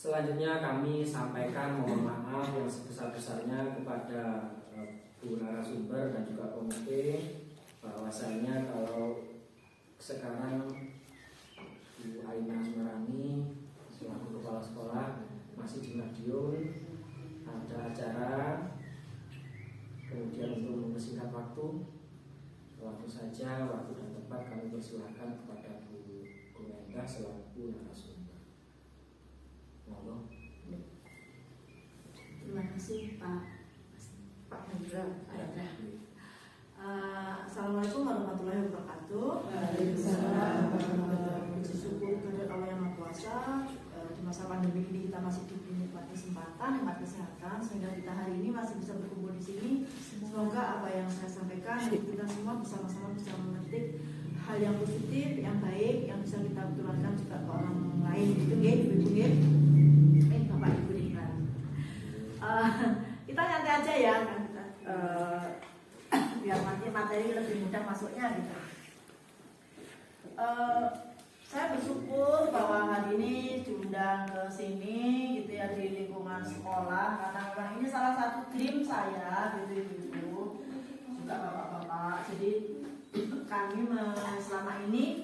Selanjutnya kami sampaikan mohon maaf yang sebesar-besarnya kepada Bu narasumber dan juga komite, bahwasanya kalau sekarang Bu Aina Sumarani selaku kepala sekolah masih di Madiun, ada acara, kemudian untuk mempersingkat waktu saja, waktu dan tempat kami persilahkan kepada Bu Endah selaku narasumber. Monggo. Terima kasih Pak Hendra. Assalamualaikum warahmatullahi wabarakatuh. Puji syukur kepada Allah yang Maha Kuasa. Di masa pandemi ini kita masih diberi nikmat kesempatan, nikmat kesehatan, sehingga kita hari ini masih bisa berkumpul di sini. Semoga apa yang saya sampaikan kita semua bersama-sama bisa memetik hal yang positif, yang baik, yang bisa kita tularkan juga ke orang lain. Itu Ibu ya. Bapak Ibu Diklat. Kita nyantai aja ya kan, biar nanti materi lebih mudah masuknya gitu. Saya bersyukur bahwa hari ini diundang ke sini gitu ya, di lingkungan sekolah, karena memang ini salah satu dream saya gitu Ibu, juga bapak-bapak. Jadi kami selama ini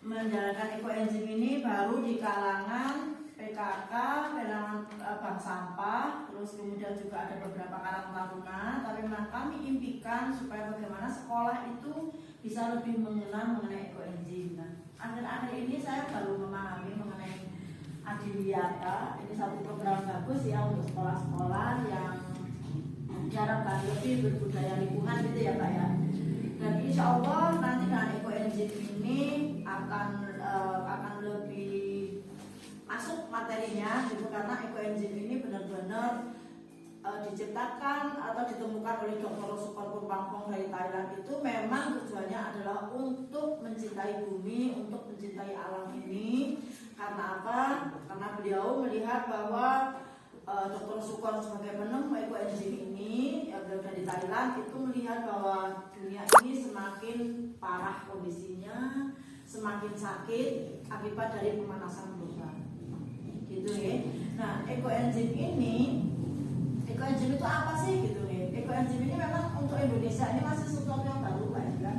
menjalankan ekoenzim ini baru di kalangan PKK, kalangan bank sampah, terus kemudian juga ada beberapa karang taruna. Tapi memang kami impikan supaya bagaimana sekolah itu bisa lebih mengenai ekoenzim. Nah, akhir-akhir ini saya baru memahami mengenai Adiwiyata. Ini satu program bagus ya untuk sekolah-sekolah yang diharapkan lebih berbudaya lingkungan gitu ya Pak ya. Dan insya Allah nanti dengan ekoenzim ini akan lebih masuk materinya gitu, karena ekoenzim ini benar-benar diciptakan atau ditemukan oleh Dr. Sukor Purwangpong dari Thailand. Itu memang tujuannya adalah untuk mencintai bumi, untuk mencintai alam ini. Karena apa? Karena beliau melihat bahwa Dr. Sukor sebagai penemu ekoenzim ini, beliau dari Thailand, itu melihat bahwa dunia ini semakin parah kondisinya, semakin sakit akibat dari pemanasan global. Gitu ya. Nah, ekoenzim itu apa sih gitu ya? Ekoenzim ini memang untuk Indonesia ini masih sesuatu yang baru kan?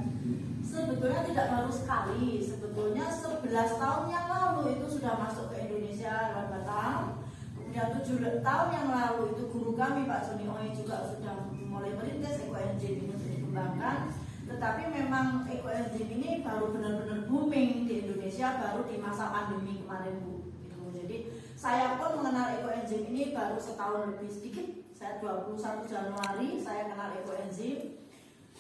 Sebetulnya tidak baru sekali. Sebetulnya 11 tahun yang lalu itu sudah masuk ke Indonesia lewat Batam. Kemudian 7 tahun yang lalu itu guru kami Pak Soni Oi juga sudah mulai merintis ekoenzim ini untuk dikembangkan. Tetapi memang ekoenzim ini baru benar-benar booming di Indonesia baru di masa pandemi kemarin Bu. Gitu. Jadi saya pun mengenal ekoenzim ini baru setahun lebih sedikit. Saya 21 Januari saya kenal ekoenzim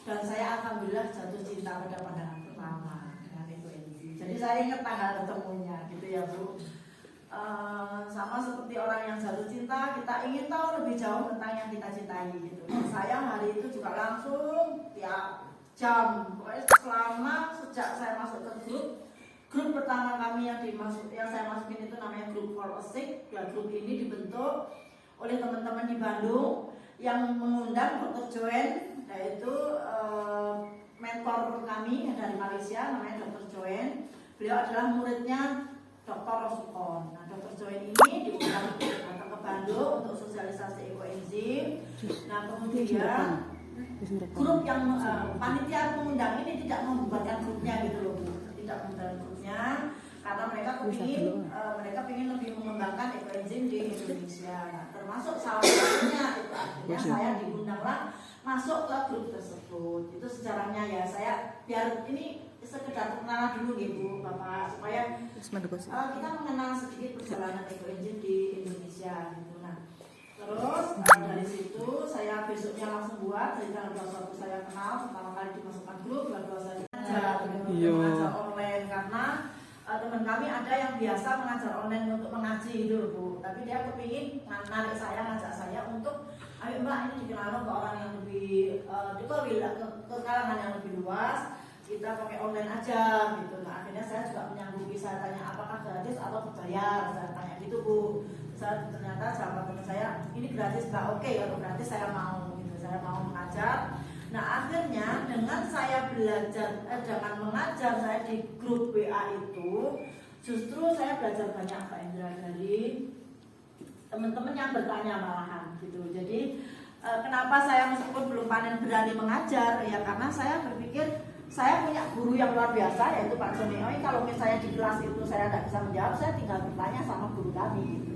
dan saya alhamdulillah jatuh cinta pada pandangan pertama dengan ekoenzim. Jadi saya ingat tanggal ketemunya gitu ya Bu. Sama seperti orang yang jatuh cinta, kita ingin tahu lebih jauh tentang yang kita cintai gitu. Saya hari itu juga langsung tiap jam, pokoknya selama sejak saya masuk ke grup pertama kami yang saya masukin itu namanya grup For a Sick. Ya, grup ini dibentuk oleh teman-teman di Bandung yang mengundang Dr. Joen, yaitu mentor kami yang dari Malaysia namanya Dr. Joen. Beliau adalah muridnya Dr. Sukor. Nah, Dr. Joen ini diundang datang ke Bandung untuk sosialisasi ekoenzim. Nah, kemudian grup yang panitia mengundang ini tidak membuatkan grupnya gitu loh Bu. Tidak membuatkan grupnya karena mereka ingin lebih mengembangkan ekoenzim di Indonesia. Nah, termasuk salah satunya itu artinya saya diundanglah masuk ke grup tersebut. Itu sejarahnya ya. Saya biar ini sekedar perkenalan dulu Bu Bapak supaya kita mengenal sedikit perjalanan ekoenzim di Indonesia gitu. Nah, terus dari situ saya besoknya langsung buat dari tanggal 21 saya kenal pertama kali dimasukkan grup, lalu saya mengajar online karena teman kami ada yang biasa mengajar online untuk mengaji gitu Bu, tapi dia kepingin narik saya, ngajak saya untuk ayo Mbak ini dikenalkan ke orang yang lebih ke kalangan yang lebih luas, kita pakai online aja gitu. Nah, akhirnya saya juga menyanggupi, saya tanya apakah gratis atau berbayar, saya tanya gitu Bu. Ternyata jawaban teman saya ini gratis Mbak, oke kalau gratis saya mau gitu, saya mau mengajar. Nah, akhirnya dengan saya belajar dengan mengajar saya di grup WA itu, Justru saya belajar banyak Pak Indra dari teman-teman yang bertanya malahan gitu. Jadi kenapa saya meskipun belum panen berani mengajar ya, karena saya berpikir saya punya guru yang luar biasa yaitu Pak Joni Oi. Kalau misalnya di kelas itu saya tidak bisa menjawab, saya tinggal bertanya sama guru kami gitu.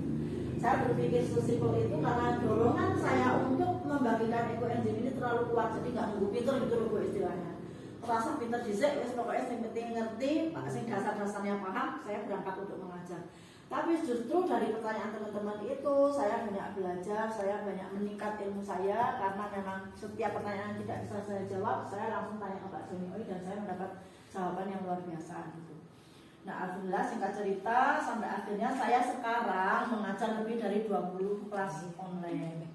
Saya berpikir sesimpel itu karena dorongan saya untuk membagikan ekoenzim ini terlalu kuat, jadi nggak nunggu pinter gitu loh Bu istilahnya. Merasa pinter dhisik, wis pokoknya yang penting ngerti, sing dasar-dasarnya paham, saya berangkat untuk mengajar. Tapi justru dari pertanyaan teman-teman itu saya banyak belajar, saya banyak meningkat ilmu saya karena memang setiap pertanyaan yang tidak bisa saya jawab, saya langsung tanya ke Pak Joni Oi dan saya mendapat jawaban yang luar biasa gitu. Nah, alhamdulillah singkat cerita sampai akhirnya saya sekarang mengajar lebih dari 20 kelas online.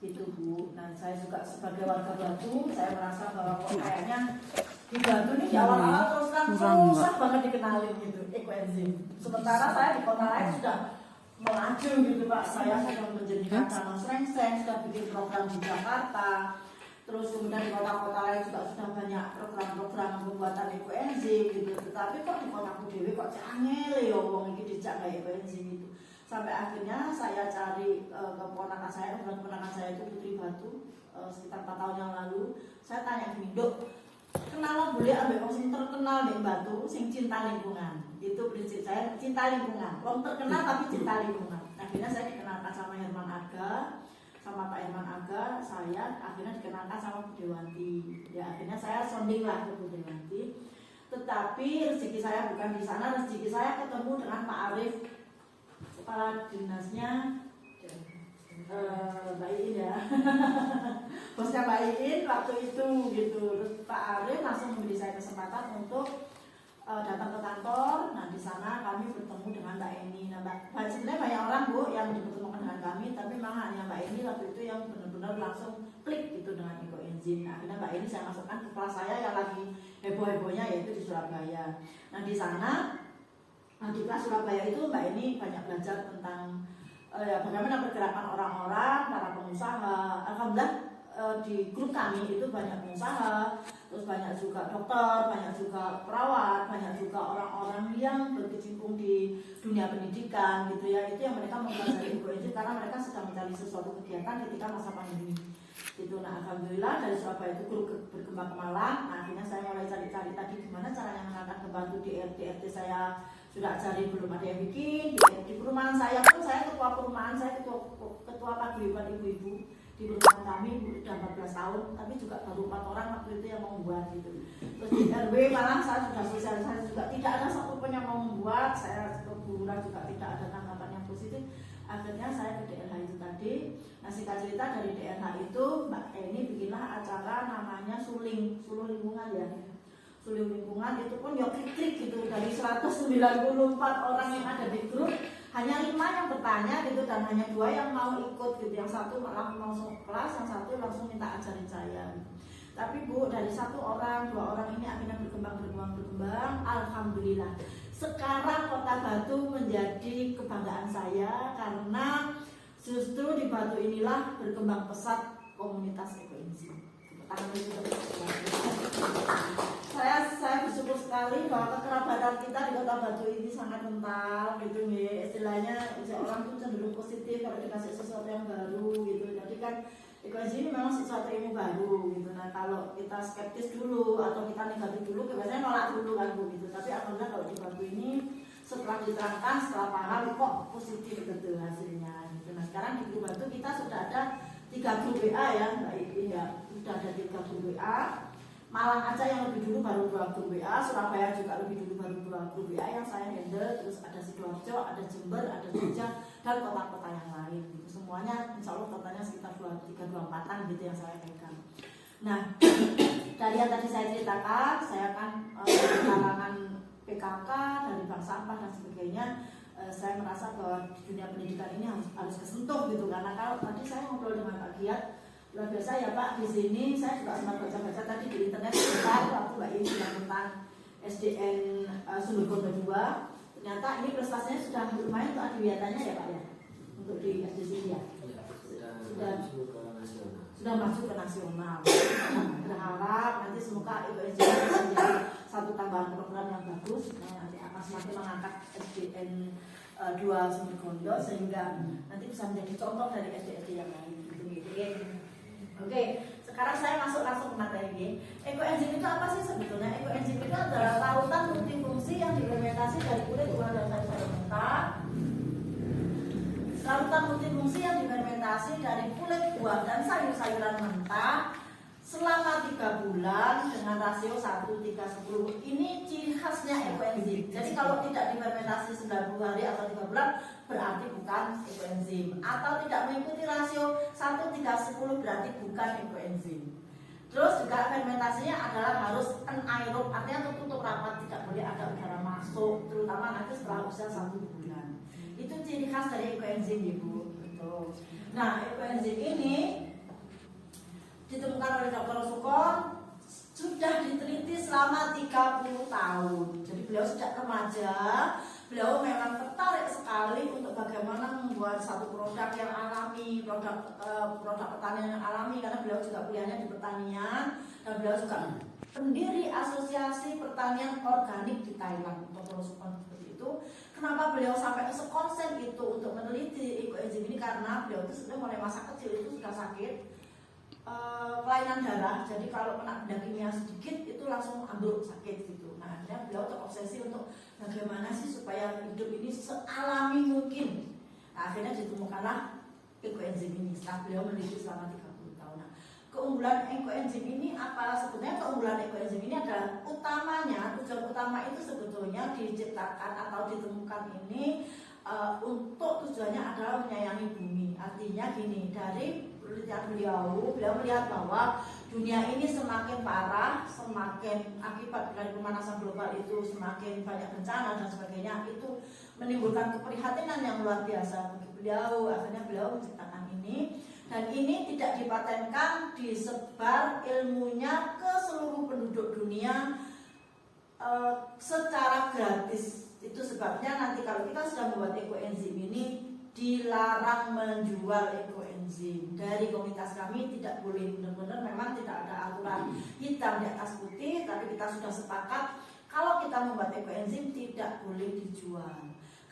Gitu Bu. Nah, saya juga sebagai warga Batu, saya merasa bahwa kok kayaknya di Batu ini di awal-awal terus terang susah banget dikenalin gitu ekoenzim. Sementara saya di kota lain sudah melaju gitu Pak. Saya sudah menjadikan danau Srengseng, sudah bikin program di Jakarta. Terus kemudian di kota-kota lain juga sudah banyak program-program pembuatan ekoenzim gitu. Tetapi kok di kotaku dewe kok angel ya wong iki dijak kayak ekoenzim itu. Sampai akhirnya saya cari keponakan saya, keponakan saya itu Putri Batu sekitar 4 tahun yang lalu. Saya tanya gini, Dok, kenapa boleh ambil orang yang terkenal di Batu, yang cinta lingkungan? Itu prinsip saya, cinta lingkungan. Orang terkenal tapi cinta lingkungan. Akhirnya saya dikenalkan sama Herman Aga, sama Pak Herman Aga, saya akhirnya dikenalkan sama Bu Dewanti. Ya akhirnya saya sounding lah ke Bu Dewanti. Tetapi rezeki saya bukan di sana, rezeki saya ketemu dengan Pak Arif, kepala dinasnya Mbak Iin ya. Bosnya Mbak Iin waktu itu gitu. Terus Pak Arif langsung memberi saya kesempatan untuk datang ke kantor. Nah di sana kami bertemu dengan Mbak Eni. Nah sebenarnya banyak orang Bu yang dipertemukan dengan kami, tapi memang hanya Mbak Eni waktu itu yang benar-benar langsung klik gitu dengan ekoenzim. Nah, akhirnya Mbak Eni saya masukkan ke kelas saya yang lagi heboh-hebohnya yaitu di Surabaya. Nah di sana di kelas Surabaya itu Mbak Eni banyak belajar tentang bagaimana pergerakan orang-orang, para pengusaha. Alhamdulillah di grup kami itu banyak pengusaha, terus banyak juga dokter, banyak juga perawat, banyak juga orang-orang yang berkecimpung di dunia pendidikan gitu ya. Itu yang mereka mempelajari ekoenzim karena mereka sedang mencari sesuatu kegiatan ketika masa pandemi. Gitu. Nah, alhamdulillah dari Surabaya itu grup berkembang ke Malang. Nah, akhirnya saya mulai cari-cari tadi gimana caranya mengenalkan kebantu di RT saya sudah cari belum ada yang bikin di perumahan saya pun saya ketua perumahan, saya ketua paguyuban ibu-ibu di perumahan kami sudah 14 tahun, tapi juga baru 4 orang waktu itu yang membuat gitu. Terus di RW malah saya sudah sosialisasi juga tidak ada satupun yang mau membuat, saya keburuan juga tidak ada tanggapan yang positif. Akhirnya saya ke DLH itu tadi. Nah singkat cerita dari DLH itu Mbak Eni bikinlah acara namanya Suling Lingkungan ya. Suling Lingkungan itu pun ya krik-krik gitu, dari 194 orang yang ada di grup hanya 5 yang bertanya gitu dan hanya 2 yang mau ikut gitu. Yang satu malah langsung kelas, yang satu langsung minta ajarin saya gitu. Tapi Bu, dari 1 orang, 2 orang ini akhirnya berkembang. Alhamdulillah sekarang Kota Batu menjadi kebanggaan saya karena justru di Batu inilah berkembang pesat komunitas ekoenzim. Saya bersyukur sekali bahwa kekerabatan kita di Kota Batu ini sangat kental gitu nih. Istilahnya orang tuh cenderung positif kalau dikasih sesuatu yang baru gitu. Jadi kan ekoenzim ini memang sesuatu ilmu baru gitu. Nah kalau kita skeptis dulu atau kita negatif dulu, biasanya nolak dulu kan Bu gitu. Tapi alhamdulillah kalau di Batu ini setelah diterangkan, setelah paham kok positif gitu hasilnya gitu. Nah sekarang di grup Batu kita sudah ada 3 grup WA ya Mbak Iin ya. Sudah ada 3 grup WA. Malang aja yang lebih dulu baru 2 grup WA, Surabaya juga lebih dulu baru 2 grup WA yang saya handle. Terus ada Sidoarjo, ada Jember, ada Jogja, dan kota-kota yang lain gitu. Semuanya insya Allah totalnya sekitar 23-24an gitu yang saya pegang. Nah dari yang tadi saya ceritakan, saya kan dari kalangan PKK, dari bank sampah dan sebagainya. Saya merasa bahwa dunia pendidikan ini harus kesentuh gitu, karena kalau tadi saya ngobrol dengan Pak Giat luar biasa ya Pak, di sini saya juga sempat baca-baca tadi di internet sebentar waktu Mbak Iin bilang tentang SDN Sumber Kondo 2. Ternyata ini prestasinya sudah lumayan untuk adiwiatanya ya Pak ya, untuk di SD sini ya. Sudah nasional. Sudah masuk ke nasional. Berharap nanti semoga ekoenzim bisa menjadi satu tambahan program yang bagus. Nanti akan semakin mengangkat SDN 2 Sumbergondo sehingga nanti bisa menjadi contoh dari SD-SD yang lain. Oke, sekarang saya masuk langsung ke materi. Ekoenzim itu apa sih sebetulnya? Ekoenzim itu adalah larutan multifungsi yang difermentasi dari kulit, buah, dan sayur mentah. Larutan multifungsi yang difermentasi dari kulit, buah, dan sayur-sayuran mentah selama 3 bulan dengan rasio 1:3:10. Ini ciri khasnya ekoenzim. Jadi kalau tidak difermentasi 90 hari atau 3 bulan berarti bukan ekoenzim, atau tidak mengikuti rasio 1:3:10 berarti bukan ekoenzim. Terus juga fermentasinya adalah harus anaerob, artinya tertutup rapat, tidak boleh ada udara masuk, terutama nanti setelah usia 1 bulan. Itu ciri khas dari ekoenzim, Ibu. Betul. Nah, ekoenzim ini ditemukan oleh Dr. Sukon, sudah diteliti selama 30 tahun. Jadi beliau sejak remaja, beliau memang tertarik sekali untuk bagaimana membuat satu produk yang alami, produk pertanian yang alami, karena beliau juga kuliahnya di pertanian dan beliau juga pendiri Asosiasi Pertanian Organik di Thailand. Dr. Sukon seperti itu. Kenapa beliau sampai sekonsen itu untuk meneliti ekoenzim ini? Karena beliau itu sebenarnya mulai masa kecil itu sudah sakit kelainan darah, jadi kalau kena benda kimia sedikit itu langsung ambruk sakit gitu. Nah, akhirnya beliau terobsesi untuk bagaimana sih supaya hidup ini sealami mungkin. Nah, akhirnya ditemukanlah ekoenzim ini setelah beliau meneliti selama 30 tahun. Nah, keunggulan ekoenzim ini apa? Sebetulnya keunggulan ekoenzim ini adalah utamanya, tujuan utama itu sebetulnya diciptakan atau ditemukan ini untuk tujuannya adalah menyayangi bumi. Artinya gini, dari penelitian beliau melihat bahwa dunia ini semakin parah, semakin akibat dari pemanasan global itu semakin banyak bencana dan sebagainya, itu menimbulkan keprihatinan yang luar biasa bagi beliau. Akhirnya beliau menciptakan ini, dan ini tidak dipatenkan, disebar ilmunya ke seluruh penduduk dunia secara gratis. Itu sebabnya nanti kalau kita sudah membuat ekoenzim ini dilarang menjual ekoenzim. Dari komunitas kami tidak boleh, benar-benar memang tidak ada aturan hitam di atas putih, tapi kita sudah sepakat kalau kita membuat ekoenzim tidak boleh dijual.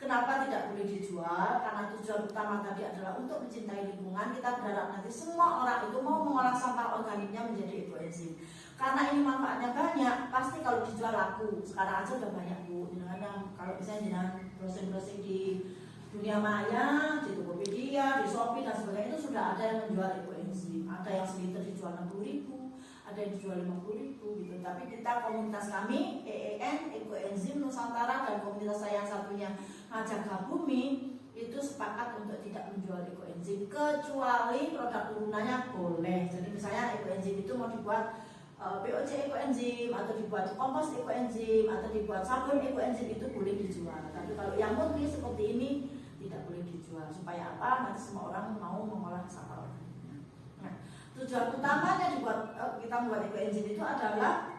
Kenapa tidak boleh dijual? Karena tujuan utama tadi adalah untuk mencintai lingkungan. Kita berharap nanti semua orang itu mau mengolah sampah organiknya menjadi ekoenzim. Karena ini manfaatnya banyak, pasti kalau dijual laku. Sekarang aja udah banyak, Bu. Yang kalau misalnya dengan browsing-browsing di dunia maya, di Tokopedia, di Shopee dan sebagainya itu sudah ada yang menjual ekoenzim. Ada yang seliter dijual 60.000, ada yang dijual 50.000 gitu. Tapi kita komunitas kami EEN Ekoenzim Nusantara dan komunitas saya yang satunya Ngajaga Bumi itu sepakat untuk tidak menjual ekoenzim kecuali produk turunannya boleh. Jadi misalnya ekoenzim itu mau dibuat POC ekoenzim atau dibuat kompos ekoenzim atau dibuat sabun ekoenzim itu boleh dijual. Tapi kalau yang murni seperti ini tidak boleh dijual. Supaya apa? Nanti semua orang mau mengolah sampah organiknya. Nah, tujuan utamanya kita membuat ekoenzim itu adalah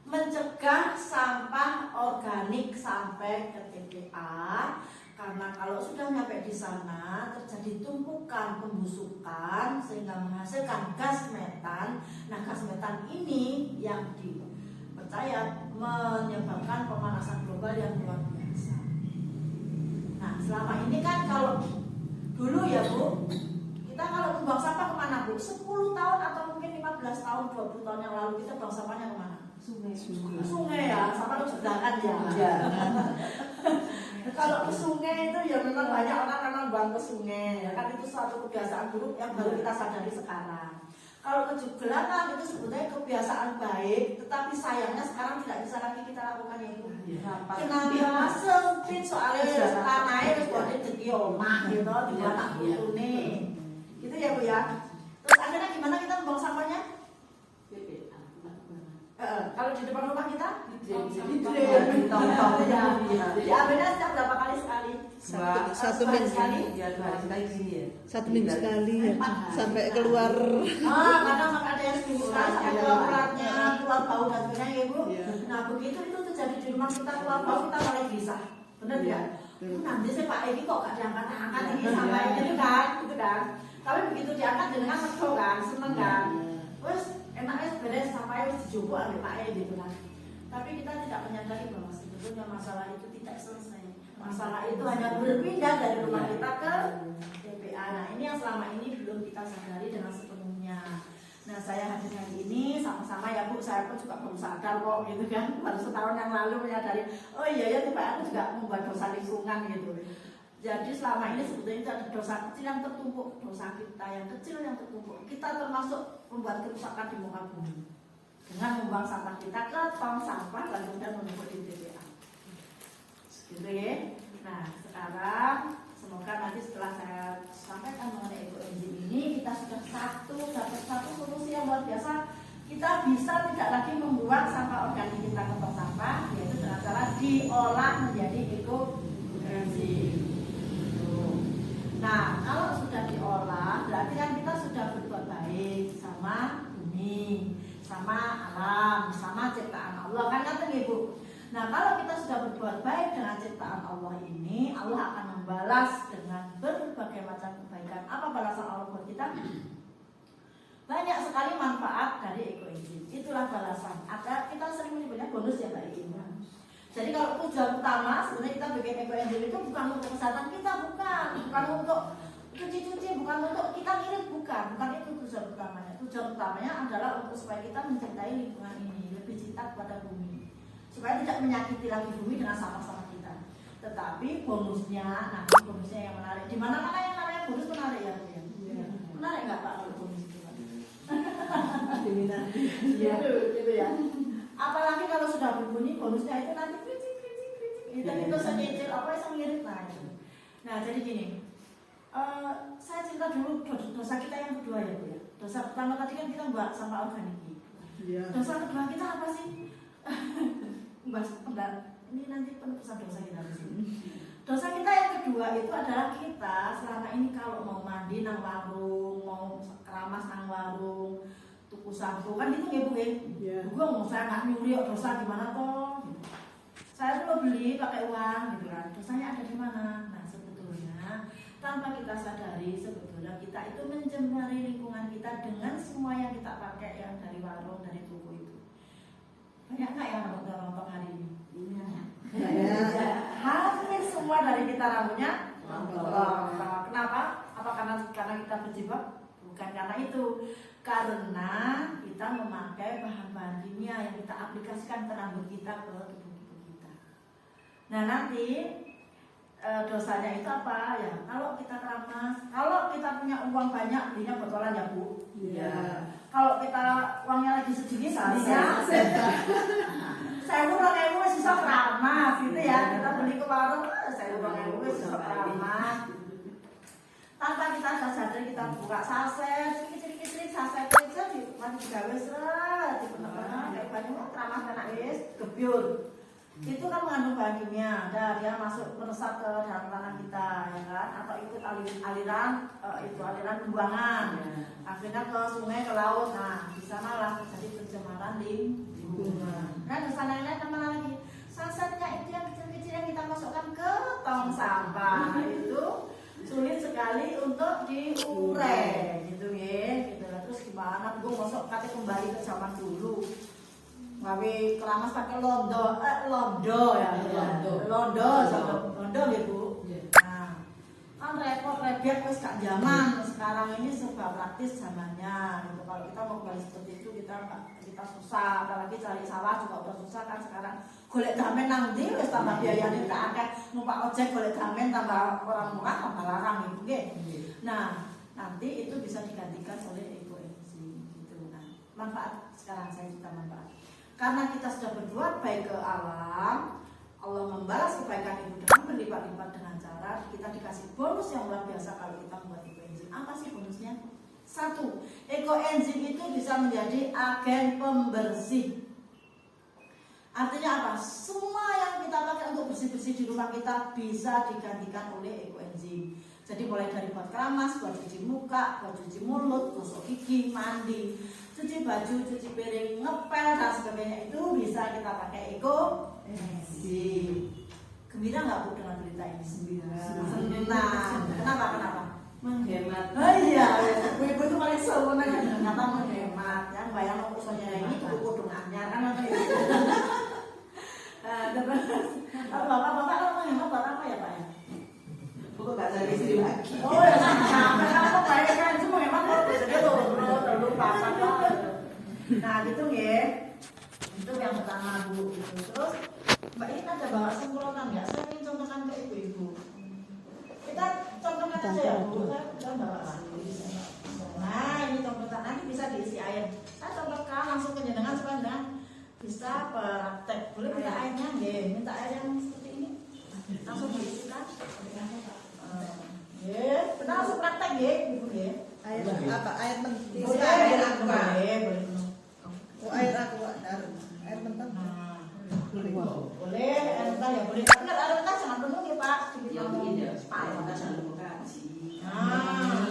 mencegah sampah organik sampai ke TPA. Karena kalau sudah nyampe di sana terjadi tumpukan pembusukan sehingga menghasilkan gas metan. Nah, gas metan ini yang dipercaya menyebabkan pemanasan global yang luar biasa. Nah, selama ini kan kalau dulu ya Bu, kita kalau buang sampah kemana Bu? 10 tahun atau mungkin 15 tahun, 20 tahun yang lalu kita buang sampahnya kemana? Sungai ya, sama ledakan ya. Kalau ke sungai itu ya memang banyak orang memang buang ke sungai, ya kan itu suatu kebiasaan buruk yang baru kita sadari sekarang. Kalau ke jugelakan itu sebetulnya kebiasaan baik, tetapi sayangnya sekarang tidak bisa lagi kita lakukan itu. Kenapa sempit soalnya tanahnya terus buat jadi omah gitu, di anak putune. Gitu ya Bu ya. Terus akhirnya gimana kita membuang sampahnya? Kalau di depan rumah kita jadi akhirnya setiap berapa kali sekali? Satu minggu sekali ya, sampai keluar. Kadang sampai ada yang seminggu sekali sampai keluarnya, keluar bau dan sebagainya ya Bu. Nah begitu itu terjadi di rumah kita, keluar bau kita mulai gelisah, benar ya? Nanti sih Pak Edi kok gak diangkat-angkat ini sampai gitu kan? Tapi begitu diangkat dengan mergo kan, seneng kan. Wes enaknya beres sampai wis dijupuk ambek Pak gitu kan. Tapi kita tidak menyadari bahwa sebetulnya masalah itu tidak selesai. Masalah itu hanya berpindah dari rumah kita ke TPA. Nah, ini yang selama ini belum kita sadari dengan sepenuhnya. Nah, saya hadir hari ini sama-sama ya Bu, saya pun juga baru sadar kok gitu kan. Baru setahun yang lalu menyadari, oh iya ya TPA aku juga membuat dosa lingkungan gitu. Jadi selama ini sebetulnya itu ada dosa kecil yang tertumpuk, dosa kita yang kecil yang tertumpuk. Kita termasuk membuat kerusakan di muka bumi dengan membuang sampah kita ke tong sampah lalu kemudian menumpuk di TPA. Gitu ya. Nah, sekarang semoga nanti setelah saya sampaikan mengenai ekoenzim ini kita sudah dapat satu solusi yang luar biasa. Kita bisa tidak lagi membuang sampah organik kita ke tong sampah, yaitu dengan cara diolah menjadi ekoenzim. Nah, kalau sudah diolah, berarti kan kita sudah berbuat baik sama bumi, sama alam, sama ciptaan Allah, kan kata Ibu. Nah, kalau kita sudah berbuat baik dengan ciptaan Allah ini, Allah akan membalas dengan berbagai macam kebaikan. Apa balasan Allah buat kita? Banyak sekali manfaat dari ekoenzim. Itulah balasan. Kita sering menyebutnya bonus ya Mbak Ina. Jadi kalau tujuan utama sebenarnya kita bikin ekoenzim itu bukan untuk kesehatan kita, bukan untuk cuci-cuci, bukan untuk kita ngirit, bukan itu tujuan utamanya. Tujuan utamanya adalah untuk supaya kita mencintai lingkungan ini, lebih cinta kepada bumi, supaya tidak menyakiti lagi bumi dengan sampah-sampah kita. Tetapi bonusnya, bonusnya yang menarik. Di mana-mana yang namanya bonus menarik ya, Bu ya. Menarik nggak Pak kalau bonus itu? Diminati. Iya, gitu ya. Apalagi kalau sudah berbunyi bonusnya itu nanti kritik itu senyicil apa yang ngirit nah jadi gini, saya cerita dulu dosa kita yang kedua ya Bu ya. Dosa pertama tadi kan kita buat sampah organik. Dosa kedua kita apa sih? Ini nanti penebusan dosa kita di sini. Dosa kita yang kedua itu adalah kita selama ini kalau mau mandi nang warung, mau keramas nang warung, tuku sampo kan gitu ya Bu ya. Gue mau saya nggak nyuri dosa gimana toh? Saya tuh beli pakai uang gitu kan. Dosanya ada di mana? Nah sebetulnya tanpa kita sadari sebetulnya kita itu mencemari lingkungan kita dengan semua yang kita pakai yang dari warung, dari tuku itu. Banyak nggak yang rontok hari ini? Hampir semua dari kita rambutnya rontok. Kenapa? Apa karena kita berjilbab? Bukan karena itu. Karena kita memakai bahan-bahan kimia yang kita aplikasikan ke rambut kita, ke tubuh kita. Nah nanti dosanya itu apa ya? Kalau kita keramas, kalau kita punya uang banyak belinya botolan ya Bu. Iya. Kalau kita uangnya lagi sedikit seharusnya saya kurang ewu sisa keramas gitu ya. Kita beli ke warung, saya kurang ewu sisa keramas. Tanpa kita sadar kita buka saset, sedikit saset aja di mandi gawe seret, di penekan kayak banyak keramas anak gebyur. Itu kan mengandung bahan kimia, dia masuk meresap ke dalam tanah kita, ya kan? Atau ikut aliran pembuangan, akhirnya ke sungai, ke laut. Nah, di sana lah terjadi pencemaran lingkungan. Nah, di sana lain mana lagi? Sasetnya itu yang kecil-kecil yang kita masukkan ke tong sampah itu sulit sekali untuk diurai, gitu ya. Gitu. Terus gimana? Gue masuk kata kembali ke zaman dulu. Ngawe keramas pakai londo ya, londo ya Bu. Nah, kan repot wes gak zaman. Sekarang ini serba praktis zamannya. Gitu. Kalau kita mau kembali seperti itu kita susah. Apalagi cari sawah juga udah susah kan sekarang. Golek damen nang ndi wis tambah biayane tak akeh. Numpak ojek golek damen tambah orang murah tambah larang gitu nggih. Nah, nanti itu bisa digantikan oleh ekoenzim gitu. Nah, manfaat sekarang saya cerita manfaat. Karena kita sudah berbuat baik ke alam, Allah membalas kebaikan itu dengan berlipat-lipat dengan cara kita dikasih bonus yang luar biasa kalau kita membuat ekoenzim. Apa sih bonusnya? 1. Ekoenzim itu bisa menjadi agen pembersih. Artinya apa? Semua yang kita pakai untuk bersih-bersih di rumah kita bisa digantikan oleh ekoenzim. Jadi mulai dari buat keramas, buat cuci muka, buat cuci mulut, gosok gigi, mandi, cuci baju, cuci piring, ngepel dan sebagainya itu bisa kita pakai ekoenzim. Gembira nggak Bu dengan berita ini? Senang. Kenapa? menghemat. Oh iya, ibu-ibu itu paling sempurna dengan kata menghemat. Yang bayang usulnya ini tuku kudung anyar kan apa ya? Terus bapak-bapak kalau menghemat buat apa ya Pak ya? Pokok gak cari istri lagi. Oh ya, sampai kalau bayangkan itu menghemat kalau biasanya terlalu pasak. Nah gitu ya. Itu yang pertama Bu. Terus Mbak ini ada bawa sempurna nggak? Saya ingin contohkan ke ibu-ibu. Kita contohkan aja ya Bu. Kita bawa sendiri. Nah ini contohkan nanti bisa diisi air. Saya contohkan langsung ke jenengan supaya jenengan bisa praktek. Boleh minta airnya? Nggih, minta air yang seperti ini. Langsung diisikan. Nggih, benar langsung praktek nggih, Ibu nggih. Air apa? Air mentah. Boleh, air aqua. boleh, boleh. Oh, air aqua. Air mentah. Nah, boleh, air mentah ya boleh. Tapi kalau air mentah jangan penuh ya Pak. Ya tidak, Pak, jangan lupa kasih. Nah,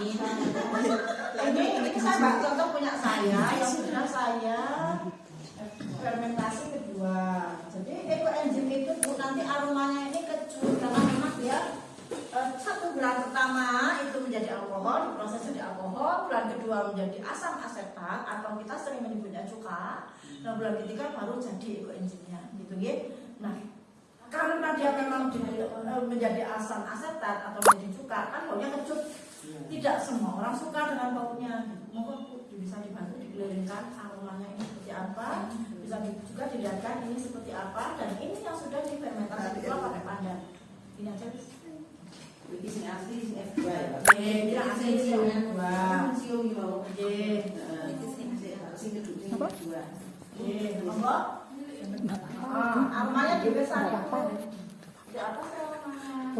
ini saya contoh punya saya yang sudah saya fermentasi kedua. Jadi ekoenzim itu Bu nanti aromanya ini kecut karena memang dia 1 bulan pertama itu menjadi alkohol, diproses jadi alkohol, bulan kedua menjadi asam asetat atau kita sering menyebutnya cuka, dan bulan ketiga baru jadi ekoenzimnya, gitu ya. Nah, karena dia memang menjadi asam asetat atau menjadi cuka, kan baunya kecut. Tidak semua orang suka dengan baunya. Mungkin bisa dibantu dikelilingkan aromanya ini seperti apa, bisa juga dilihatkan ini seperti apa, dan ini yang sudah difermentasi kedua pakai pandan. Ini aja. Ini sing asli sing F2 ya. Ini yang asli sing F2. Siung yo. Nggih. Iki sing kedua sing kedua. Nggih, monggo. Aromanya dibesar ya. Di atas ya aromanya.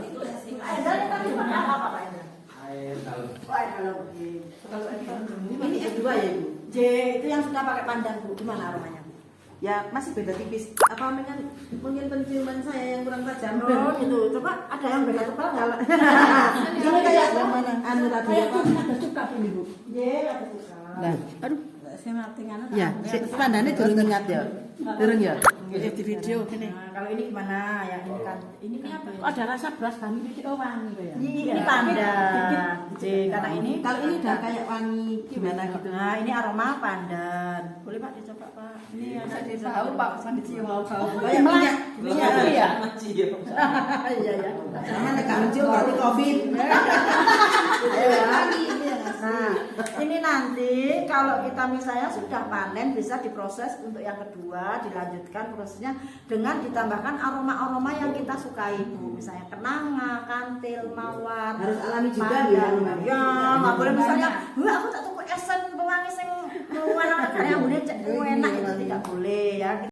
Itu sing Air tadi pakai apa Pak Endra? Air kalau Oh, air galon. Kalau Ini F2 ya, Ibu? J itu yang sudah pakai pandan Bu, gimana aromanya? Ya, masih beda tipis. Apa mungkin penciuman saya yang kurang tajam? Oh gitu, coba ada yang beda tebal nggak? Ini kayak yang mana? Anu tadi apa? Ada suka ini Bu. Iya, ada suka. Nah, aduh. Saya ngerti kan? Ya, pandane durung ingat ya. Durung ya. Di video ini. Nah, kalau ini gimana? Ya ini kan, ini apa? Kok ada rasa beras wangi gitu wangi ya? Ini pandan. J karena ini. Kalau ini udah kayak wangi gimana gitu. Nah, ini aroma pandan. Boleh Pak dicoba Pak. Ini ada di Tahu Pak, sampai cium bau. Oh ya minyak. Minyak ya. Iya ya. Sama nek mencium berarti Covid. Ayo ya. Nah, ini nanti kalau kita misalnya sudah panen bisa diproses untuk yang kedua, dilanjutkan prosesnya dengan ditambahkan aroma-aroma yang kita sukai Bu. Misalnya kenanga, kantil, mawar. Harus alami juga ya. Ya, nggak boleh misalnya, "Wah, aku tak tuku esen pewangi sing warna kayak bunyi enak," itu tidak boleh ya.